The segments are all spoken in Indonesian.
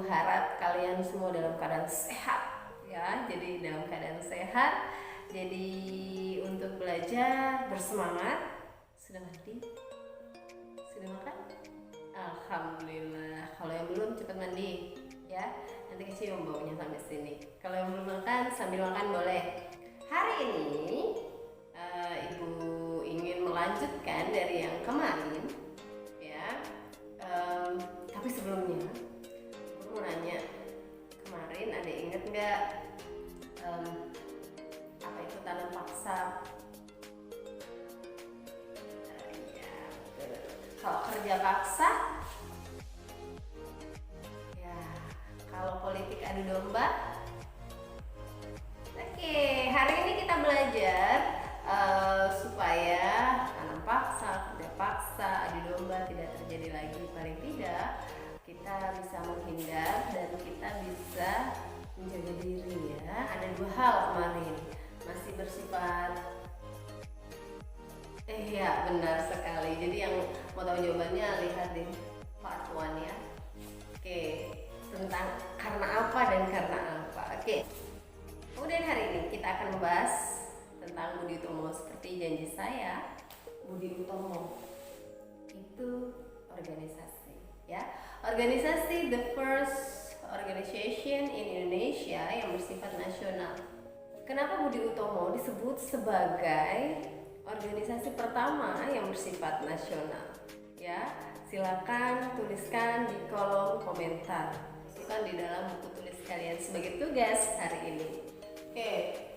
harap kalian semua dalam keadaan sehat ya. Jadi dalam keadaan sehat. Jadi untuk belajar bersemangat. Sudah mandi? Sudah makan? Alhamdulillah. Kalau yang belum cepat mandi ya. Nanti kecium baunya sampai sini. Kalau yang belum makan sambil makan boleh. Hari ini Ibu ingin melanjutkan dari yang kemarin ya. Tapi sebelumnya aku mau nanya, kemarin ada inget nggak apa itu tanam paksa? Ya, kalau kerja paksa ya, kalau politik adu domba. Oke, hari ini kita belajar supaya tanam paksa, kerja paksa, adu domba tidak terjadi lagi. Paling tidak kita bisa menghindar dan kita bisa menjaga diri ya. Ada dua hal kemarin masih bersifat ya benar sekali. Jadi yang mau tahu jawabannya lihat di part 1 ya. Oke, tentang karena apa dan karena apa. Oke. Kemudian hari ini kita akan membahas tentang Budi Utomo. Seperti janji saya, Budi Utomo itu organisasi ya. Organisasi the first organization in Indonesia yang bersifat nasional. Kenapa Budi Utomo disebut sebagai organisasi pertama yang bersifat nasional? Ya, silakan tuliskan di kolom komentar. Masukkan di dalam buku tulis kalian sebagai tugas hari ini. Oke,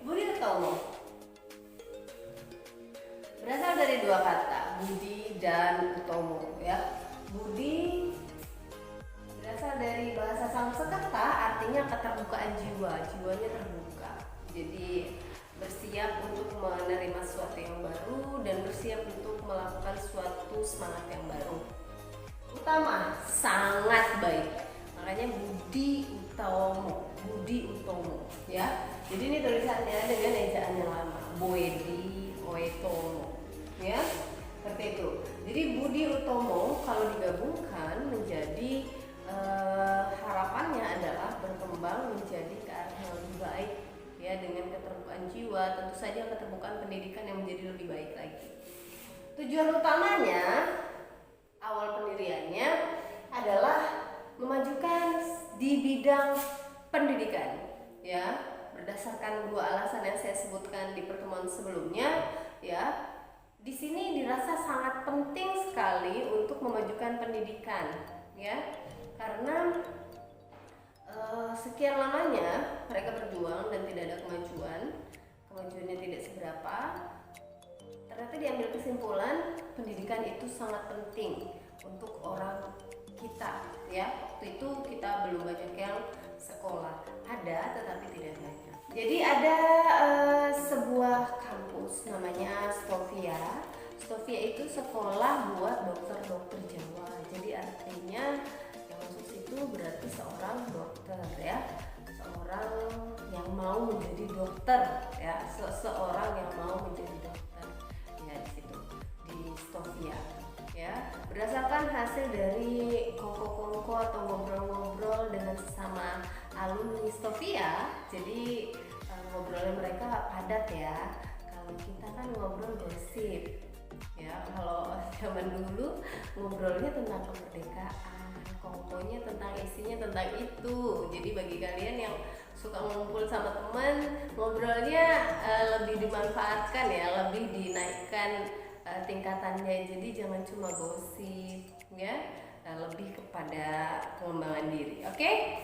Budi Utomo berasal dari dua kata, Budi dan Utomo ya. Budi berasal dari bahasa Sanskerta, artinya keterbukaan jiwa, jiwanya terbuka. Jadi bersiap untuk menerima sesuatu yang baru dan bersiap untuk melakukan suatu semangat yang baru. Utama, sangat baik. Makanya Budi Utomo, Budi Utomo ya. Jadi ini tulisannya dengan ejaan yang lama, Budi Utomo ya. Seperti itu. Jadi Budi Utomo kalau digabungkan menjadi harapannya adalah berkembang menjadi ke arah yang lebih baik ya, dengan keterbukaan jiwa, tentu saja keterbukaan pendidikan yang menjadi lebih baik lagi. Tujuan utamanya awal pendiriannya adalah memajukan di bidang pendidikan ya, berdasarkan dua alasan yang saya sebutkan di pertemuan sebelumnya ya. Di sini dirasa sangat penting sekali untuk memajukan pendidikan ya, karena sekian lamanya mereka berjuang dan tidak ada kemajuannya tidak seberapa. Ternyata diambil kesimpulan pendidikan itu sangat penting untuk orang kita ya. Waktu itu kita belum banyak yang sekolah, ada tetapi tidak banyak. Jadi ada sebuah kampus namanya Stovia. Stovia itu sekolah buat dokter-dokter Jawa. Jadi artinya yang masuk situ berarti seorang dokter ya, seorang yang mau menjadi dokter ya, seseorang yang mau menjadi dokter ya di situ di Stovia ya. Berdasarkan hasil dari kongko-kongko atau ngobrol-ngobrol dengan sesama alumni Stovia, jadi ngobrolnya mereka padat ya. Kalau kita kan ngobrol gosip ya, kalau zaman dulu ngobrolnya tentang kemerdekaan, kongkonya tentang isinya tentang itu. Jadi bagi kalian yang suka ngumpul sama teman, ngobrolnya lebih dimanfaatkan ya, lebih dinaikkan tingkatannya. Jadi jangan cuma gosip ya, lebih kepada pengembangan diri. Oke?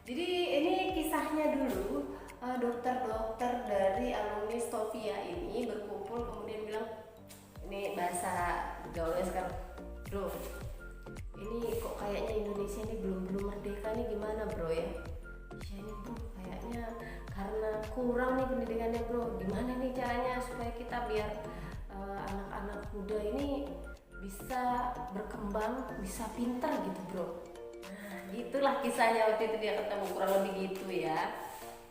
Jadi ini kisahnya dulu. Dokter-dokter dari alumni Stovia ini berkumpul kemudian bilang, ini bahasa gaulnya sekarang, bro, ini kok kayaknya Indonesia ini belum merdeka nih, gimana bro ya? Ya ini bro, kayaknya karena kurang nih pendidikannya bro. Gimana nih caranya supaya kita biar anak-anak muda ini bisa berkembang, bisa pintar gitu bro. Nah gitulah kisahnya waktu itu dia ketemu, kurang lebih gitu ya.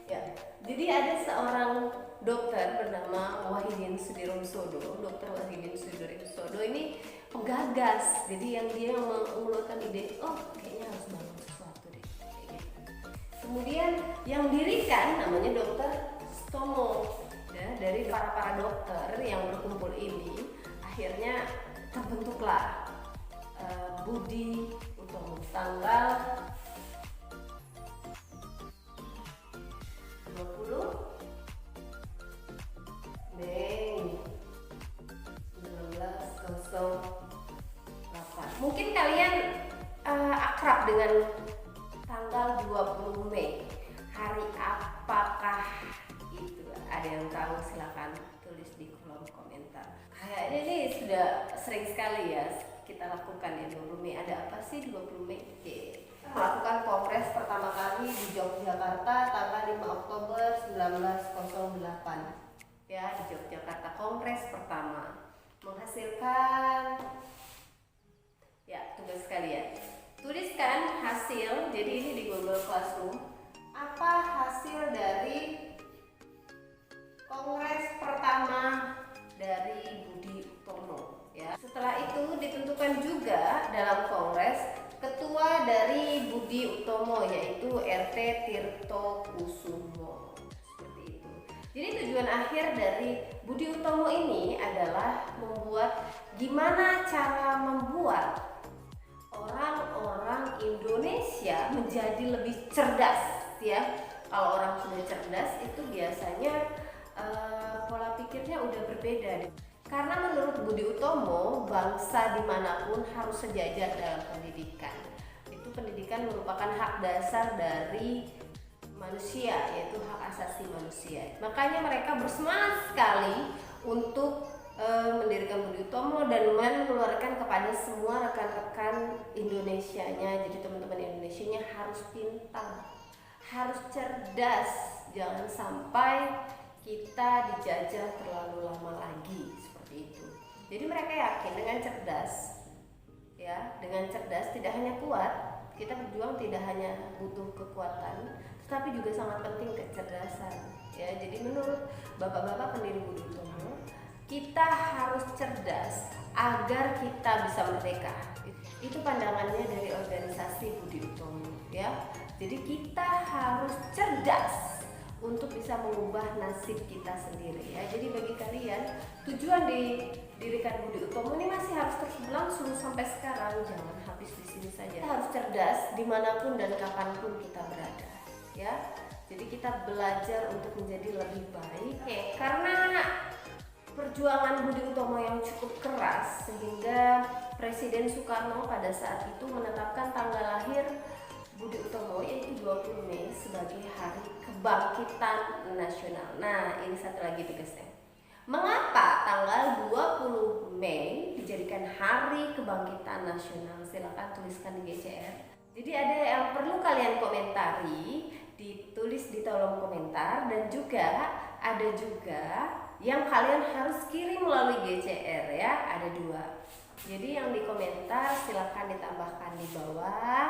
Ya, jadi ada seorang dokter bernama Wahidin Sudirohusodo. Dokter Wahidin Sudirohusodo ini penggagas. Jadi yang dia mengulurkan ide, oh kayaknya harus bangun sesuatu deh, kayak Kemudian yang dirikan namanya Dokter Stomo. Ya, dari para dokter yang berkumpul ini akhirnya terbentuklah Budi Utomo tanggal 20 Mei 1908. Mungkin kalian akrab dengan tanggal 20 Mei. Hari apakah itu? Ada yang tahu? Silakan tulis di kolom komentar. Kayaknya ini sudah sering sekali ya kita lakukan ya 20 Mei. Ada apa sih 20 Mei? Kita melakukan kongres pertama kali di Yogyakarta tanggal 5 Oktober 1908. Ya, di Yogyakarta kongres pertama menghasilkan ya tugas kalian. Tuliskan hasil. Jadi ini di Google Classroom. Apa hasil dari kongres pertama dari Budi Utomo ya. Setelah itu ditentukan juga dalam kongres ketua dari Budi Utomo yaitu RT Tirto Kusumo. Seperti itu. Jadi tujuan akhir dari Budi Utomo ini adalah membuat gimana cara membuat orang-orang Indonesia menjadi lebih cerdas ya. Kalau orang sudah cerdas itu biasanya pola pikirnya udah berbeda. Karena menurut Budi Utomo, bangsa dimanapun harus sejajar dalam pendidikan. Itu pendidikan merupakan hak dasar dari manusia, yaitu hak asasi manusia. Makanya mereka bersemangat sekali untuk mendirikan Budi Utomo dan mengeluarkan kepada semua rekan-rekan Indonesianya. Jadi teman-teman Indonesianya harus pintar, harus cerdas, jangan sampai kita dijajah terlalu lama lagi, seperti itu. Jadi mereka yakin dengan cerdas ya, dengan cerdas tidak hanya kuat, kita berjuang tidak hanya butuh kekuatan, tetapi juga sangat penting kecerdasan ya. Jadi menurut bapak-bapak pendiri Budi Utomo, kita harus cerdas agar kita bisa merdeka. Itu pandangannya dari organisasi Budi Utomo ya. Jadi kita harus cerdas untuk bisa mengubah nasib kita sendiri ya. Jadi bagi kalian, tujuan didirikan Budi Utomo ini masih harus terus berlangsung sampai sekarang, jangan habis di sini saja. Kita harus cerdas dimanapun dan kapanpun kita berada ya. Jadi kita belajar untuk menjadi lebih baik. Oke, karena perjuangan Budi Utomo yang cukup keras sehingga Presiden Soekarno pada saat itu menetapkan tanggal lahir Budi Utomo yaitu 20 Mei sebagai hari kebangkitan nasional. Nah, ini satu lagi tugasnya. Mengapa tanggal 20 Mei dijadikan hari kebangkitan nasional? Silakan tuliskan di GCR. Jadi ada yang perlu kalian komentari, ditulis di kolom komentar, dan juga ada juga yang kalian harus kirim melalui GCR ya. Ada dua. Jadi yang di komentar silakan ditambahkan di bawah.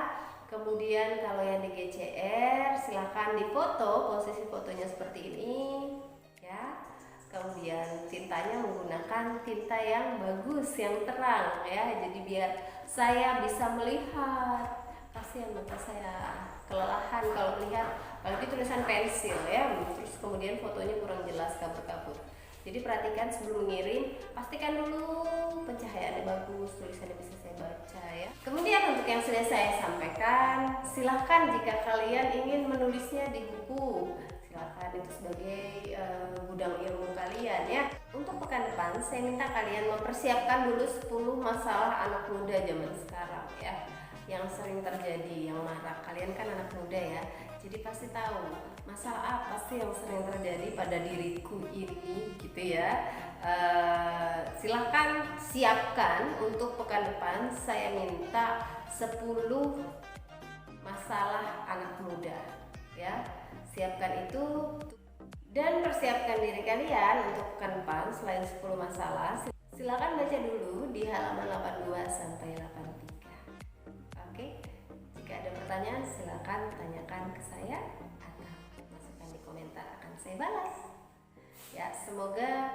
Kemudian kalau yang di GCR silahkan difoto, posisi fotonya seperti ini ya. Kemudian tintanya menggunakan tinta yang bagus, yang terang ya. Jadi biar saya bisa melihat. Kasihan mata saya kelelahan kalau melihat, apalagi tulisan pensil ya. Terus kemudian fotonya kurang jelas, kabur-kabur. Jadi perhatikan sebelum mengirim, pastikan dulu pencahayaannya bagus, tulisannya bisa saya baca ya. Kemudian untuk yang sudah saya sampaikan, silahkan jika kalian ingin menulisnya di buku, silahkan itu sebagai gudang ilmu kalian ya. Untuk pekan depan saya minta kalian mempersiapkan dulu 10 masalah anak muda zaman sekarang ya, yang sering terjadi, yang marak. Kalian kan anak muda ya, jadi pasti tahu masalah apa sih yang sering terjadi pada diriku ini gitu ya. Silahkan siapkan untuk pekan depan. Saya minta 10 masalah anak muda ya. Siapkan itu dan persiapkan diri kalian untuk pekan depan. Selain 10 masalah, silakan baca dulu di halaman 82 sampai 83. Oke, jika ada pertanyaan silakan tanyakan ke saya atau masukkan di komentar, akan saya balas ya. Semoga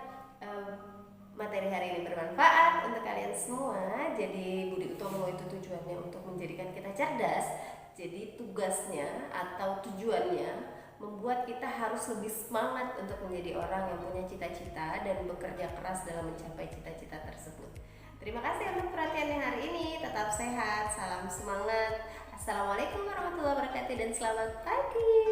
materi hari ini bermanfaat untuk kalian semua. Jadi Budi Utomo itu tujuannya untuk menjadikan kita cerdas, Jadi tugasnya atau tujuannya membuat kita harus lebih semangat untuk menjadi orang yang punya cita-cita dan bekerja keras dalam mencapai cita-cita tersebut. Terima kasih untuk perhatiannya hari ini. Tetap sehat, salam semangat. Assalamualaikum warahmatullahi wabarakatuh dan selamat pagi.